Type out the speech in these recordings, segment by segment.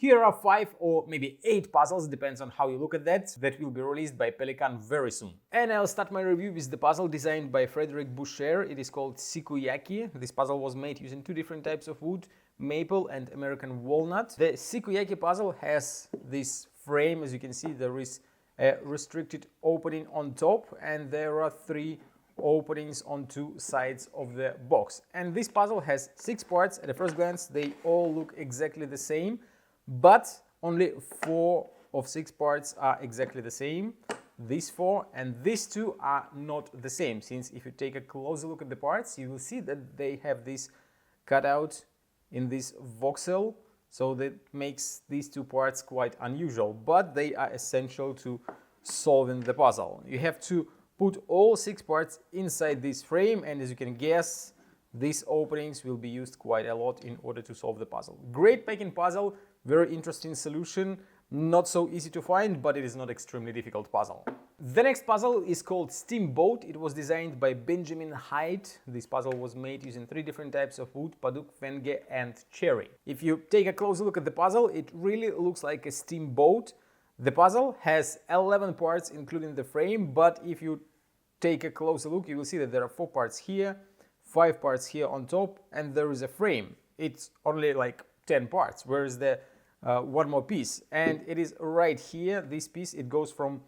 Here are 5 or maybe 8 puzzles, depends on how you look at that will be released by Pelikan very soon. And I'll start my review with the puzzle designed by Frederick Boucher. It is called Suyaki. This puzzle was made using 2 different types of wood, maple and American walnut. The Suyaki puzzle has this frame. As you can see, there is a restricted opening on top and there are 3 openings on 2 sides of the box. And this puzzle has 6 parts. At a first glance, they all look exactly the same, but only 4 of 6 parts are exactly the same. These 4 and these 2 are not the same, since if you take a closer look at the parts, you will see that they have this cutout in this voxel, so that makes these 2 parts quite unusual, but they are essential to solving the puzzle. You have to put all 6 parts inside this frame, and as you can guess, these openings will be used quite a lot in order to solve the puzzle. Great packing puzzle, very interesting solution, not so easy to find, but it is not extremely difficult puzzle. The next puzzle is called Steamboat. It was designed by Benjamin Hyde. This puzzle was made using 3 different types of wood, paduk, fenge and cherry. If you take a closer look at the puzzle, it really looks like a steamboat. The puzzle has 11 parts including the frame, but if you take a closer look, you will see that there are 4 parts here, 5 parts here on top, and there is a frame. It's only like 10 parts, whereas the one more piece, and it is right here, this piece, it goes from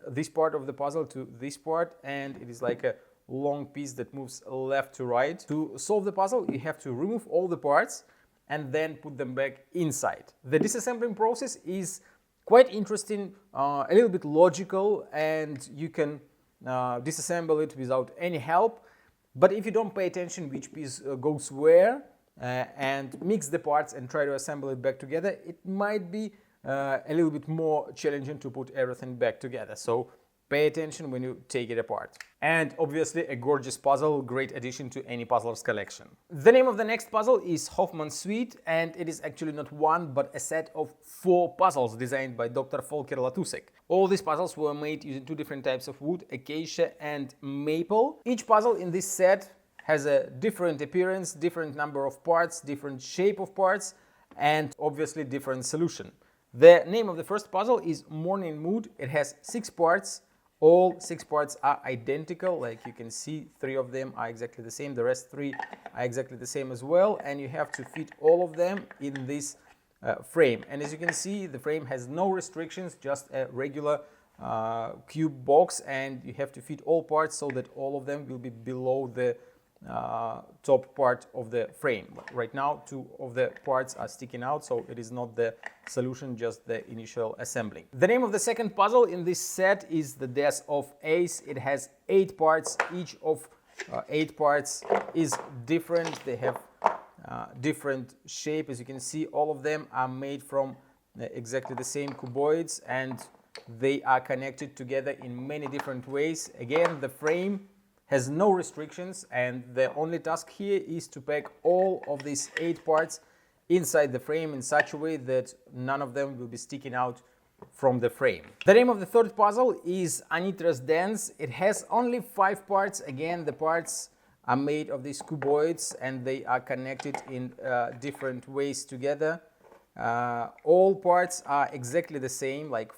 this part of the puzzle to this part, and it is like a long piece that moves left to right. To solve the puzzle, you have to remove all the parts and then put them back inside. The disassembling process is quite interesting, a little bit logical, and you can disassemble it without any help. But if you don't pay attention which piece goes where and mix the parts and try to assemble it back together, it might be a little bit more challenging to put everything back together. So pay attention when you take it apart. And obviously a gorgeous puzzle, great addition to any puzzler's collection. The name of the next puzzle is Hoffman Suite, and it is actually not one but a set of 4 puzzles designed by Dr. Volker Latusek. All these puzzles were made using 2 different types of wood, acacia and maple. Each puzzle in this set has a different appearance, different number of parts, different shape of parts, and obviously different solution. The name of the first puzzle is Morning Mood. It has 6 parts. All 6 parts are identical, like you can see, 3 of them are exactly the same, the rest 3 are exactly the same as well, and you have to fit all of them in this frame. And as you can see, the frame has no restrictions, just a regular cube box, and you have to fit all parts so that all of them will be below the top part of the frame. Right now 2 of the parts are sticking out, so it is not the solution, just the initial assembling. The name of the second puzzle in this set is the Death of Ace. It has 8 parts. Each of 8 parts is different. They have different shape. As you can see, all of them are made from exactly the same cuboids, and they are connected together in many different ways. Again, the frame has no restrictions, and the only task here is to pack all of these 8 parts inside the frame in such a way that none of them will be sticking out from the frame. The name of the third puzzle is Anitra's Dance. It has only 5 parts. Again, the parts are made of these cuboids and they are connected in different ways together. All parts are exactly the same, like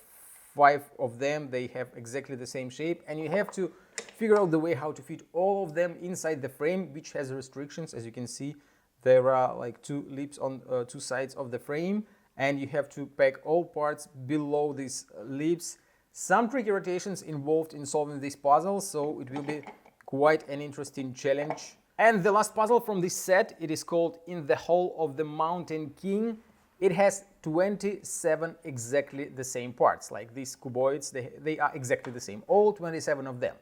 5 of them, they have exactly the same shape, and you have to figure out the way how to fit all of them inside the frame, which has restrictions. As you can see, there are like 2 lips on 2 sides of the frame, and you have to pack all parts below these lips. Some tricky rotations involved in solving this puzzle, so it will be quite an interesting challenge. And the last puzzle from this set, it is called In the Hall of the Mountain King. It has 27 exactly the same parts, like these cuboids, they are exactly the same, all 27 of them.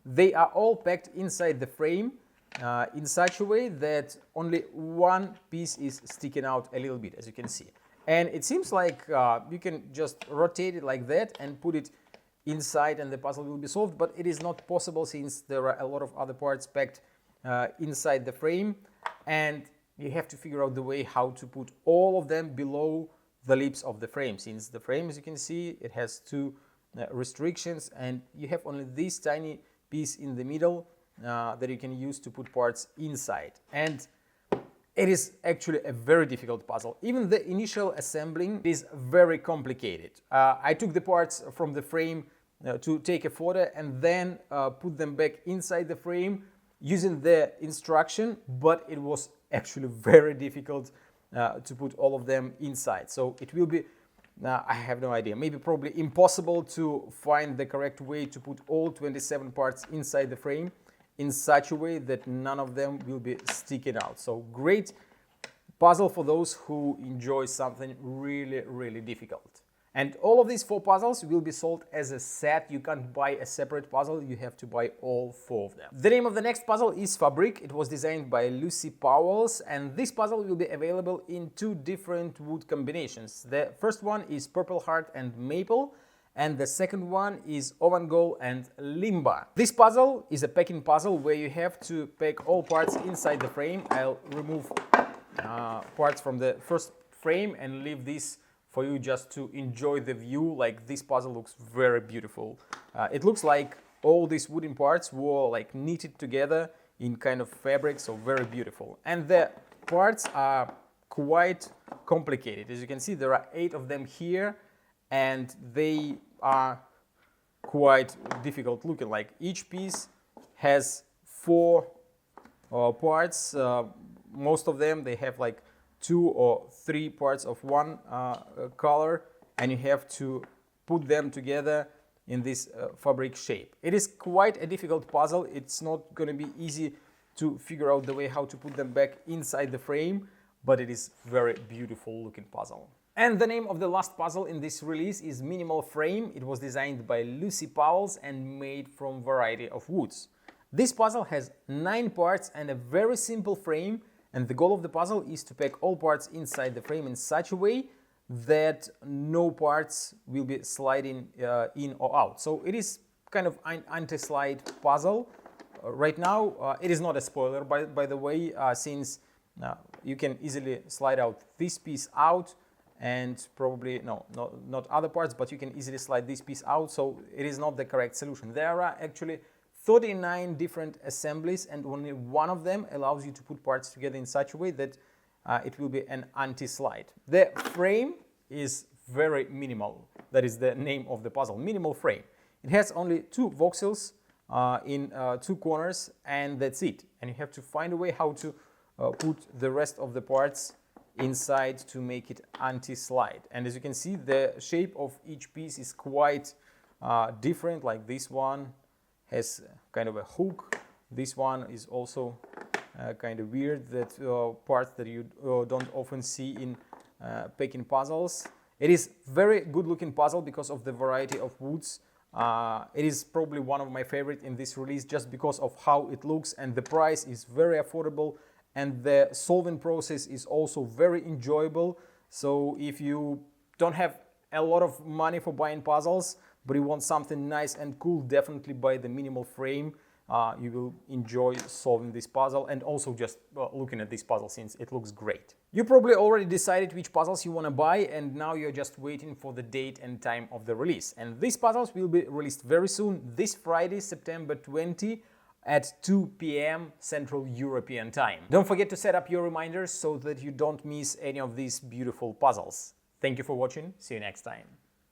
They are all packed inside the frame in such a way that only one piece is sticking out a little bit, as you can see. And it seems like you can just rotate it like that and put it inside and the puzzle will be solved, but it is not possible since there are a lot of other parts packed inside the frame, and you have to figure out the way how to put all of them below the lips of the frame, since the frame, as you can see, it has 2 restrictions, and you have only this tiny piece in the middle that you can use to put parts inside. And It is actually a very difficult puzzle. Even the initial assembling is very complicated. I took the parts from the frame to take a photo and then put them back inside the frame using the instruction, but it was actually very difficult to put all of them inside. So it will be, I have no idea, maybe probably impossible to find the correct way to put all 27 parts inside the frame in such a way that none of them will be sticking out. So great puzzle for those who enjoy something really, really difficult. And all of these 4 puzzles will be sold as a set. You can't buy a separate puzzle, you have to buy all 4 of them. The name of the next puzzle is Fabric. It was designed by Lucy Powells, and this puzzle will be available in 2 different wood combinations. The first one is Purple Heart and Maple, and the second one is Ovangol and Limba. This puzzle is a packing puzzle where you have to pack all parts inside the frame. I'll remove parts from the first frame and leave this for you just to enjoy the view. Like, this puzzle looks very beautiful. It looks like all these wooden parts were like knitted together in kind of fabric, so very beautiful. And the parts are quite complicated. As you can see, there are 8 of them here, and they are quite difficult looking. Like, each piece has 4 parts. Most of them, they have like 2 or 3 parts of one color, and you have to put them together in this fabric shape. It is quite a difficult puzzle. It's not going to be easy to figure out the way how to put them back inside the frame, but it is very beautiful looking puzzle. And the name of the last puzzle in this release is Minimal Frame. It was designed by Lucy Powells and made from variety of woods. This puzzle has 9 parts and a very simple frame, and the goal of the puzzle is to pack all parts inside the frame in such a way that no parts will be sliding in or out. So it is kind of an anti-slide puzzle. Right now, it is not a spoiler, by the way, since you can easily slide out this piece out, and probably, not other parts, but you can easily slide this piece out, so it is not the correct solution. There are actually 39 different assemblies, and only one of them allows you to put parts together in such a way that it will be an anti-slide. The frame is very minimal. That is the name of the puzzle, Minimal Frame. It has only 2 voxels in 2 corners, and that's it. And you have to find a way how to put the rest of the parts inside to make it anti-slide. And as you can see, the shape of each piece is quite different. Like, this one has kind of a hook. This one is also kind of weird, that parts that you don't often see in packing puzzles. It is very good looking puzzle because of the variety of woods. It is probably one of my favorite in this release just because of how it looks, and the price is very affordable, and the solving process is also very enjoyable. So if you don't have a lot of money for buying puzzles, but you want something nice and cool, definitely buy the Minimal Frame. You will enjoy solving this puzzle and also just looking at this puzzle, since it looks great. You probably already decided which puzzles you want to buy, and now you're just waiting for the date and time of the release. And these puzzles will be released very soon, this Friday, September 20, at 2 p.m. Central European Time. Don't forget to set up your reminders so that you don't miss any of these beautiful puzzles. Thank you for watching. See you next time.